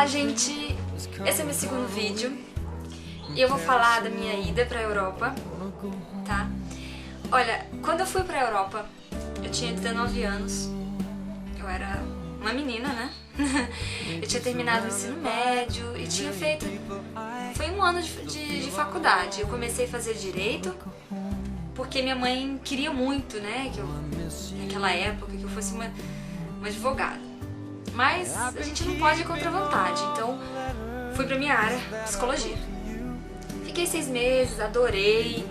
Olá, gente! Esse é meu segundo vídeo e eu vou falar da minha ida pra Europa, tá? Olha, quando eu fui pra Europa, eu tinha 19 anos, eu era uma menina, né? Eu tinha terminado o ensino médio e tinha feito... Foi um ano de faculdade. Eu comecei a fazer Direito porque minha mãe queria muito, né? Que eu, naquela época, que eu fosse uma advogada. Mas a gente não pode ir contra a vontade, então fui pra minha área, Psicologia. Fiquei 6 meses, adorei,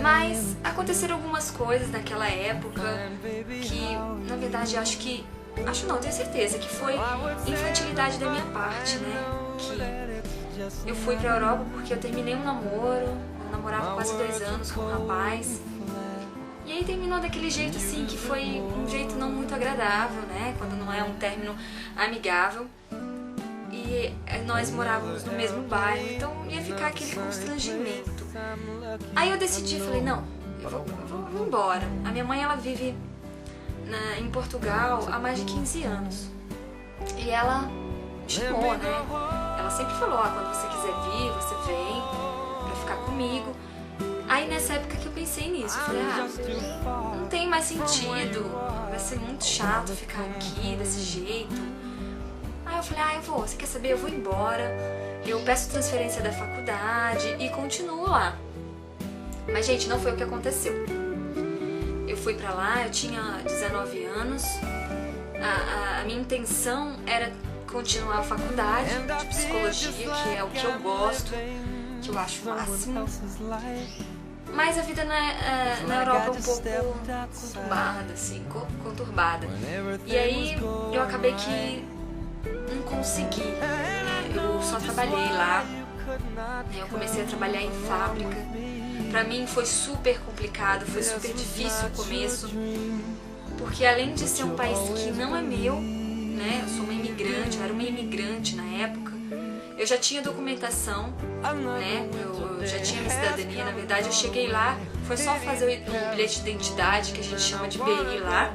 mas aconteceram algumas coisas naquela época que, na verdade, acho não, tenho certeza que foi infantilidade da minha parte, né? Que eu fui pra Europa porque eu terminei um namoro, eu namorava quase 2 anos com um rapaz. E aí terminou daquele jeito assim, que foi um jeito não muito agradável, né? Quando não é um término amigável. E nós morávamos no mesmo bairro, então ia ficar aquele constrangimento. Aí eu decidi, falei, não, eu vou embora. A minha mãe, ela vive em Portugal há mais de 15 anos. E ela me chamou, né? Ela sempre falou, quando você quiser vir, você vem pra ficar comigo. Aí nessa época que eu pensei nisso, eu falei, não tem mais sentido, vai ser muito chato ficar aqui desse jeito. Aí eu falei, eu vou, você quer saber, eu vou embora, eu peço transferência da faculdade e continuo lá. Mas gente, não foi o que aconteceu. Eu fui pra lá, eu tinha 19 anos, a minha intenção era continuar a faculdade de Psicologia, que é o que eu gosto, que eu acho o máximo. Mas a vida na Europa é um pouco conturbada, assim, conturbada. E aí eu acabei que não consegui, né? Eu só trabalhei lá, eu comecei a trabalhar em fábrica. Pra mim foi super complicado, foi super difícil o começo, porque além de ser um país que não é meu, né? Eu sou uma imigrante, eu era uma imigrante na época. Eu já tinha documentação, né? Eu já tinha minha cidadania, na verdade eu cheguei lá, foi só fazer o bilhete de identidade, que a gente chama de BI lá.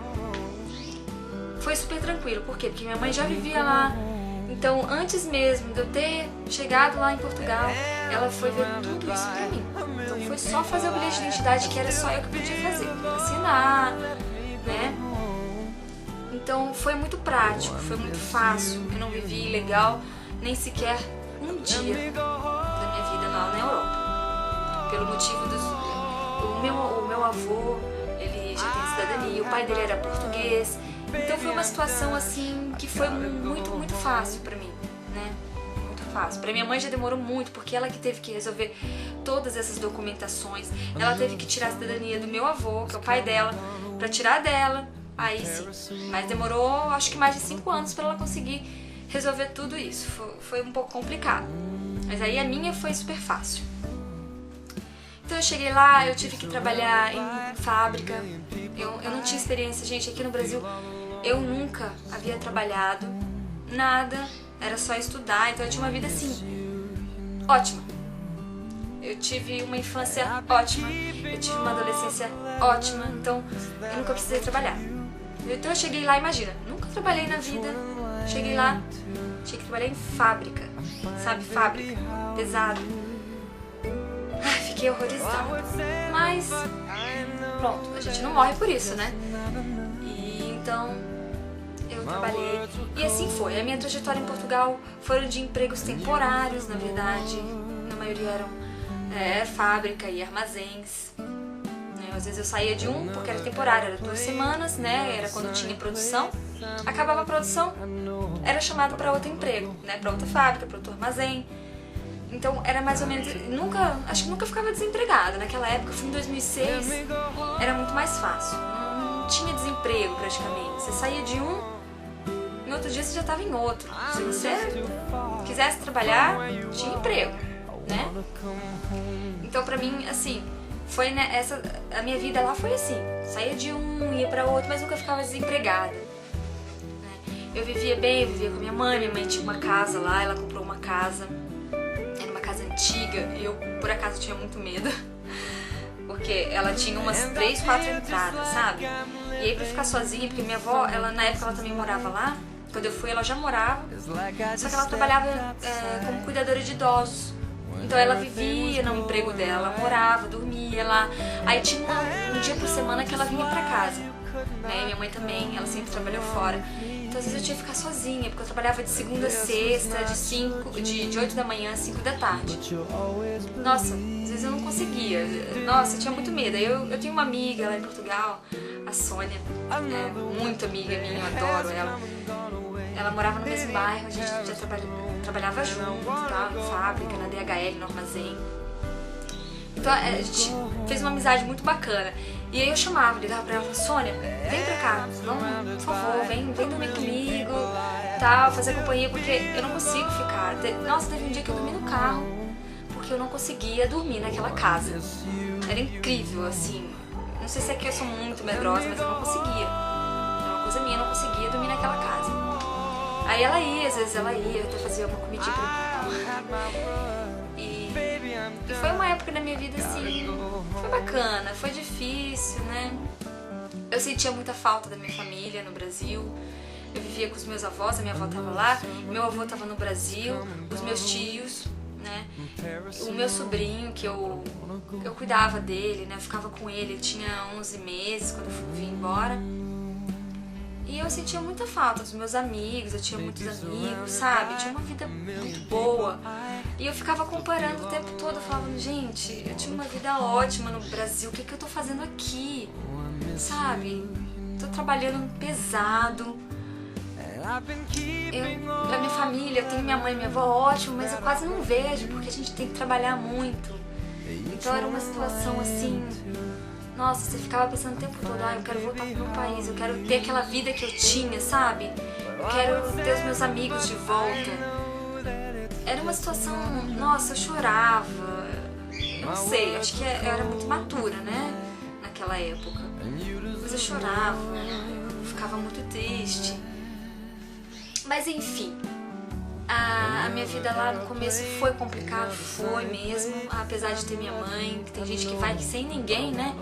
Foi super tranquilo, por quê? Porque minha mãe já vivia lá, então antes mesmo de eu ter chegado lá em Portugal, ela foi ver tudo isso pra mim. Então foi só fazer o bilhete de identidade, que era só eu que podia fazer, assinar, né? Então foi muito prático, foi muito fácil, eu não vivi ilegal nem sequer um dia da minha vida lá na Europa. Pelo motivo o meu avô, ele já tem cidadania, o pai dele era português. Então foi uma situação assim que foi muito fácil pra mim, né? Muito fácil. Pra minha mãe já demorou muito, porque ela que teve que resolver todas essas documentações. Ela teve que tirar a cidadania do meu avô, que é o pai dela, pra tirar dela. Aí sim. Mas demorou acho que mais de 5 anos pra ela conseguir resolver tudo isso. Foi um pouco complicado. Mas aí a minha foi super fácil. Então eu cheguei lá, eu tive que trabalhar em fábrica. Eu não tinha experiência, gente, aqui no Brasil eu nunca havia trabalhado, nada, era só estudar, então eu tinha uma vida assim, ótima. Eu tive uma infância ótima, eu tive uma adolescência ótima, então eu nunca precisei trabalhar. Então eu cheguei lá, imagina, nunca trabalhei na vida, cheguei lá, tinha que trabalhar em fábrica, sabe, fábrica, pesado. Fiquei horrorizada, mas pronto, a gente não morre por isso, né? E então eu trabalhei e assim foi. A minha trajetória em Portugal foram de empregos temporários, na verdade, na maioria eram fábrica e armazéns. Às vezes eu saía de um porque era temporário, era 2 semanas, né? Era quando tinha produção. Acabava a produção, era chamado para outro emprego, né? Para outra fábrica, para outro armazém. Então era mais ou menos, acho que nunca ficava desempregada. Naquela época, fui em 2006, era muito mais fácil. Não tinha desemprego praticamente. Você saía de um, no outro dia você já estava em outro. Se você quisesse trabalhar, tinha emprego, né? Então pra mim, assim, foi a minha vida lá foi assim, saía de um, ia pra outro, mas nunca ficava desempregada. Eu vivia bem, eu vivia com minha mãe tinha uma casa lá, ela comprou uma casa, era uma casa antiga, eu por acaso tinha muito medo, porque ela tinha umas 3, 4 entradas, sabe? E aí pra ficar sozinha, porque minha avó, na época ela também morava lá, Quando eu fui, ela já morava, só que ela trabalhava como cuidadora de idosos. Então ela vivia no emprego dela, morava, dormia lá. Aí tinha um dia por semana que ela vinha pra casa, né? Minha mãe também, ela sempre trabalhou fora. Então às vezes eu tinha que ficar sozinha, porque eu trabalhava de segunda a sexta, de 8 da manhã a 5 da tarde. Nossa, às vezes eu não conseguia. Nossa, eu tinha muito medo. Eu tenho uma amiga lá em Portugal, a Sônia, muito amiga minha, eu adoro ela. Ela morava no mesmo bairro, a gente já trabalhava junto, tá? Na fábrica, na DHL, no armazém. Então a gente fez uma amizade muito bacana. E aí eu ligava pra ela e falava, Sônia, vem pra cá, vamos, por favor, vem dormir comigo, tal, fazer companhia, porque eu não consigo ficar. Nossa, teve um dia que eu dormi no carro, porque eu não conseguia dormir naquela casa. Era incrível, assim. Não sei se é que eu sou muito medrosa, mas eu não conseguia. Era uma coisa minha, eu não conseguia dormir naquela casa. Aí ela ia, às vezes ela ia, até fazia uma comidinha pra mim. E foi uma época da minha vida assim, foi bacana, foi difícil, né? Eu sentia muita falta da minha família no Brasil. Eu vivia com os meus avós, a minha avó tava lá, meu avô tava no Brasil, os meus tios, né? O meu sobrinho, que eu cuidava dele, né? Eu ficava com ele tinha 11 meses quando eu vim embora. E eu sentia muita falta dos meus amigos, eu tinha muitos amigos, sabe? Eu tinha uma vida muito boa. E eu ficava comparando o tempo todo, eu falava, gente, eu tinha uma vida ótima no Brasil, o que eu tô fazendo aqui? Sabe? Tô trabalhando pesado. Da minha família, eu tenho minha mãe e minha avó ótimo, mas eu quase não vejo, porque a gente tem que trabalhar muito. Então era uma situação assim... Nossa, você ficava pensando o tempo todo, eu quero voltar pro meu país, eu quero ter aquela vida que eu tinha, sabe? Eu quero ter os meus amigos de volta. Era uma situação, nossa, eu chorava. Não sei, acho que eu era muito matura, né? Naquela época. Mas eu chorava, eu ficava muito triste. Mas enfim, a minha vida lá no começo foi complicado, foi mesmo, apesar de ter minha mãe, que tem gente que vai sem ninguém, né?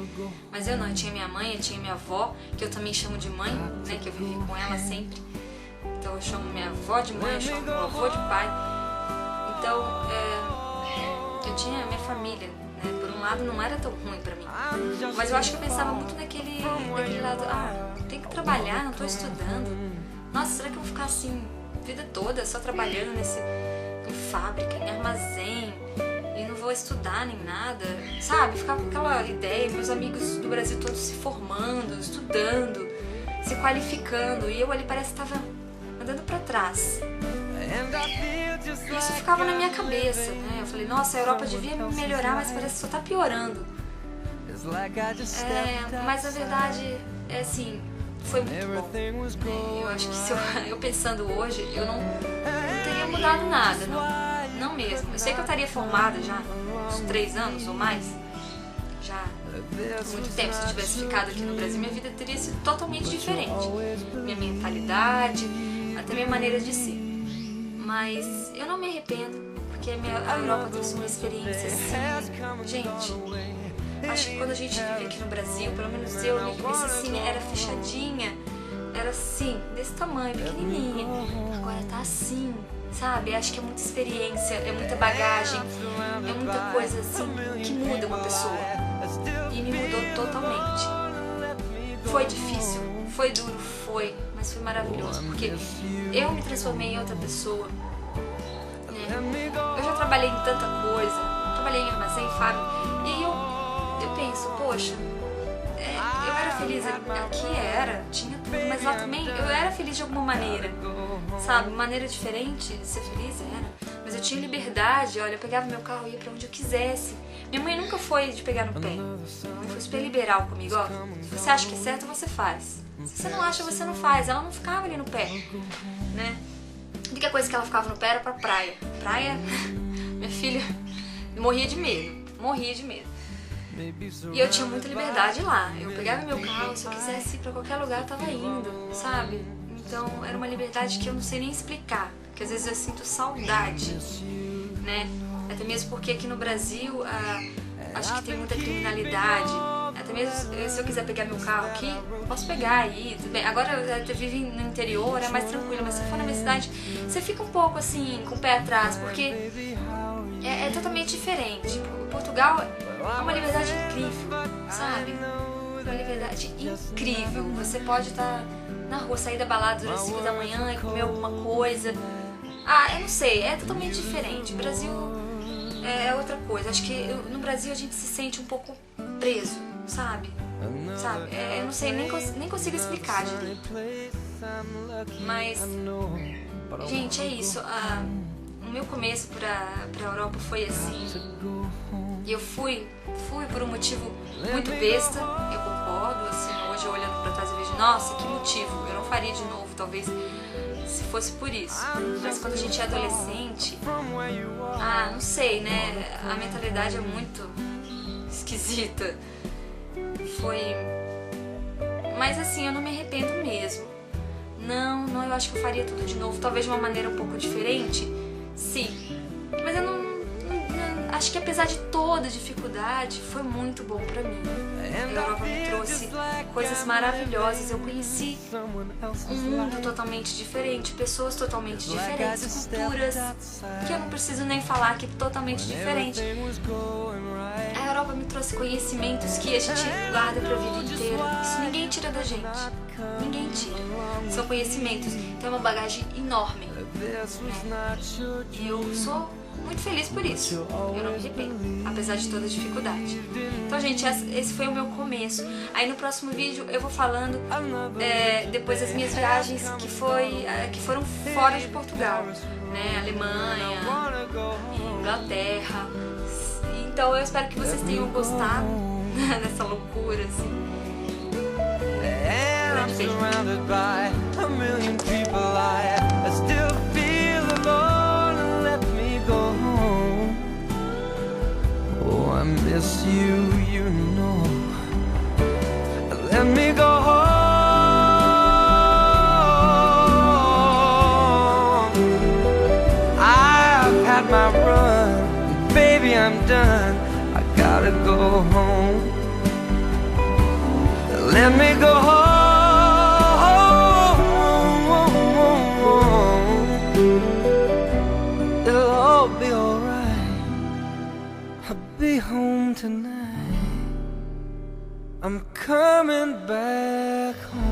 Mas eu não, eu tinha minha mãe, eu tinha minha avó, que eu também chamo de mãe, né? Que eu vivi com ela sempre. Então eu chamo minha avó de mãe, eu chamo meu avô de pai. Então eu tinha minha família, né? Por um lado não era tão ruim pra mim, mas eu acho que eu pensava muito naquele lado, tem que trabalhar, não tô estudando. Nossa, será que eu vou ficar assim a vida toda só trabalhando em fábrica, em armazém, e não vou estudar nem nada, sabe? Ficava com aquela ideia, meus amigos do Brasil todos se formando, estudando, se qualificando, e eu ali parece que estava andando pra trás. E isso ficava na minha cabeça, né? Eu falei, nossa, a Europa devia melhorar, mas parece que só tá piorando. Mas na verdade, assim, foi muito bom. Eu acho que se eu pensando hoje, eu não teria mudado nada, não mesmo. Eu sei que eu estaria formada já uns 3 anos ou mais, já há muito tempo. Se eu tivesse ficado aqui no Brasil, minha vida teria sido totalmente diferente. Minha mentalidade, até minha maneira de ser. Mas eu não me arrependo, porque a Europa trouxe uma experiência assim, gente. Acho que quando a gente vive aqui no Brasil, pelo menos eu, minha cabeça assim, era fechadinha, era assim, desse tamanho, pequenininha. Agora tá assim, sabe? Acho que é muita experiência, é muita bagagem, é muita coisa assim que muda uma pessoa. E me mudou totalmente. Foi difícil, foi duro, foi, mas foi maravilhoso, porque eu me transformei em outra pessoa, né? Eu já trabalhei em tanta coisa, trabalhei em armazém, fábrica, e aí eu penso, poxa, eu era feliz aqui, tinha tudo, mas lá também eu era feliz de alguma maneira, sabe? Maneira diferente de ser feliz era, mas eu tinha liberdade, olha, eu pegava meu carro e ia pra onde eu quisesse. Minha mãe nunca foi de pegar no pé, minha mãe foi super liberal comigo, ó, se você acha que é certo, você faz. Se você não acha, você não faz. Ela não ficava ali no pé, né? A única coisa que ela ficava no pé era pra praia. Praia, minha filha morria de medo. E eu tinha muita liberdade lá. Eu pegava meu carro, se eu quisesse ir pra qualquer lugar, eu tava indo, sabe? Então era uma liberdade que eu não sei nem explicar. Porque às vezes eu sinto saudade, né? Até mesmo porque aqui no Brasil, acho que tem muita criminalidade. Até mesmo se eu quiser pegar meu carro aqui, posso pegar aí, tudo bem. Agora eu vivo no interior, é mais tranquilo, mas se for na minha cidade, você fica um pouco assim, com o pé atrás, porque é totalmente diferente. Portugal é uma liberdade incrível, sabe? Uma liberdade incrível. Você pode estar na rua, sair da balada às 5 da manhã e comer alguma coisa. Eu não sei, é totalmente diferente. O Brasil é outra coisa. Acho que no Brasil a gente se sente um pouco preso, sabe? Eu não sei, nem consigo explicar direito. Mas, gente, é isso. O meu começo pra Europa foi assim. E eu fui por um motivo muito besta, eu concordo. Assim, hoje olhando pra trás eu vejo, nossa, que motivo, eu não faria de novo, talvez, se fosse por isso. Mas quando a gente é adolescente, não sei, né? A mentalidade é muito esquisita. Mas assim, eu não me arrependo mesmo. Não, eu acho que eu faria tudo de novo, talvez de uma maneira um pouco diferente. Sim, mas eu não acho que apesar de toda a dificuldade, foi muito bom pra mim. A Europa me trouxe coisas maravilhosas. Eu conheci um mundo totalmente diferente, pessoas totalmente diferentes, culturas que eu não preciso nem falar que é totalmente diferente. A Europa me trouxe conhecimentos que a gente guarda pra vida inteira. Isso ninguém tira da gente. Ninguém tira. São conhecimentos. Então é uma bagagem enorme. E eu sou muito feliz por isso. Eu não me arrependo, apesar de toda a dificuldade. Então, gente, esse foi o meu começo. Aí no próximo vídeo eu vou falando depois das minhas viagens que foram fora de Portugal, né? Alemanha, Inglaterra. Então eu espero que vocês tenham gostado dessa loucura, assim. Surrounded by a million people, I still feel alone and let me go home. Oh, I miss you, you know. Let me go home. I've had my run, baby, I'm done. I gotta go home. Let me go home. Be home tonight. I'm coming back home.